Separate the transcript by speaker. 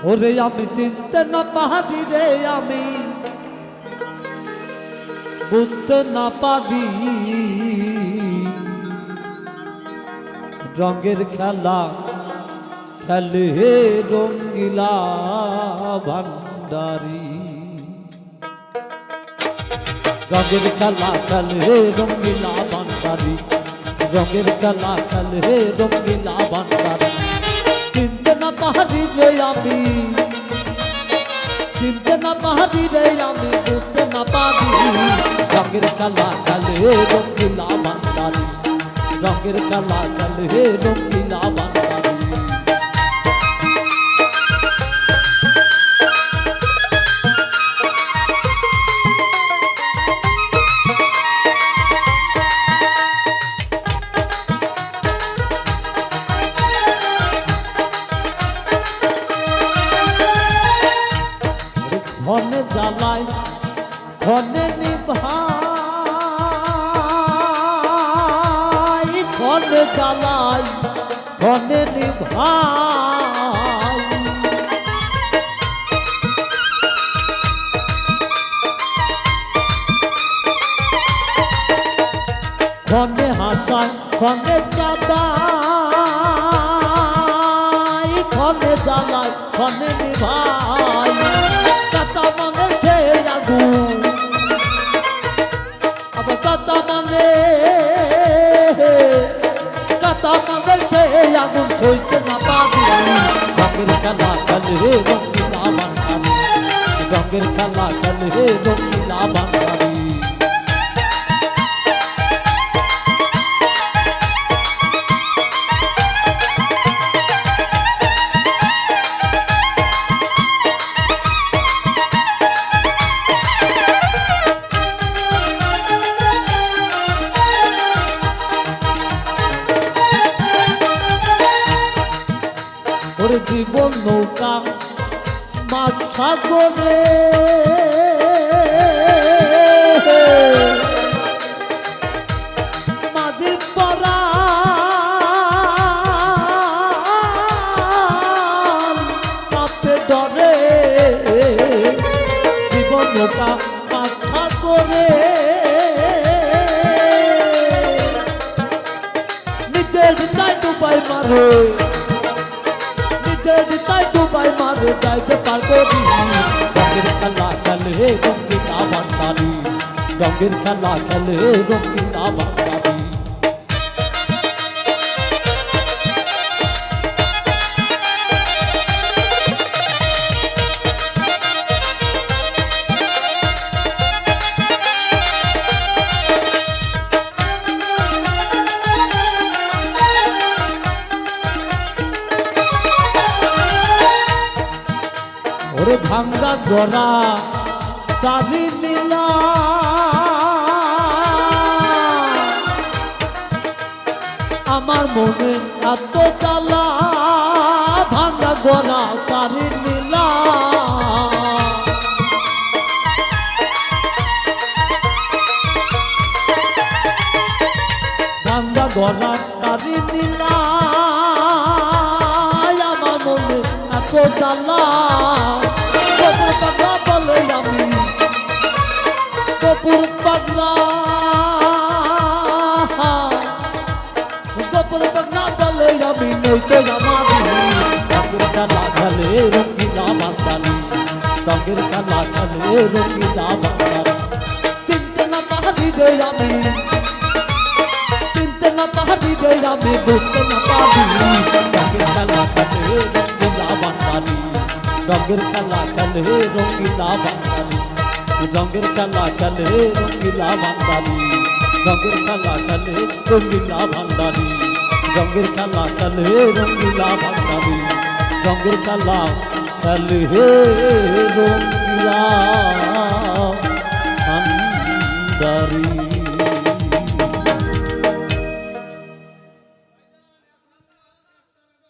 Speaker 1: ওরে আমি চিনতে না পারি রে, আমি বুঝতে না পারি রঙের খেলা খেলে রঙ্গিলা ভান্ডারি। রঙের খেলা খেলে রঙ্গিলা ভান্ডারি, রঙের খেলা খেলে রঙ্গিলা ভান্ডারি। চিনতে না পারি রে আমি, চিনতে না পারি রে আমি, বুঝতে না পারি রঙের খেলা খেলে রঙ্গিলা ভান্ডারি, রঙের খেলা খেলে রঙ্গিলা ভান্ডারি। ঘনে জ্বালাই ঘনে নিভাই, ঘনে জ্বালাই ঘনে নিভাই। ঘনে হাসায় ঘনে কাদাই, ঘনে জ্বালাই ঘনে নিভাই। কাঁচা মানে ঢের আগুন, আবার কাঁচা মানে ঢের আগুন ছইতে না পারি। রঙের খেলা খেলে রঙ্গিলা ভান্ডারি, রঙের খেলা খেলে রঙ্গিলা ভান্ডারি। ওর জীবন নৌকা মাঝ সাগরে, মাঝি পরাণ কাঁপে ডরে। জীবন নৌকা মাঝ সাগরে, নিজের হৃদয় ডুবাই মারে, তাই ডুবাই মারে যাইতে পারবো। রঙের খেলা খেলে রঙ্গিলা ভান্ডারি, রঙের খেলা খেলে রঙ্গিলা ভান্ডারি। ওরে ভাঙ্গা গড়া তারি নীলা, আমার মনে এত জ্বালা। ভাঙ্গা গড়া তারি নীলা, ভাঙ্গা গড়া তারি নীলা, আমার মনে এত জ্বালা। কপুর পাগলা বলে আমি, কপুর পাগলা, কপুর পাগলা বলে আমি নইতে আমারি। রঙের খেলা খেলে রঙ্গিলা ভান্ডারি, রঙের খেলা খেলে রঙ্গিলা ভান্ডারি। চিনতে না পারি রে আমি, চিনতে না পারি রে আমি, বুঝতে না পারি রঙের খেলা খেলে রঙ্গিলা ভান্ডারি, রঙের খেলা খেলে রঙ্গিলা ভান্ডারি, রঙের খেলা খেলে রঙ্গিলা ভান্ডারি, রঙের খেলা খেলে রঙ্গিলা ভান্ডারি, রঙের খেলা খেলে রঙ্গিলা ভান্ডারি, রঙের খেলা খেলে রঙ্গিলা ভান্ডারি।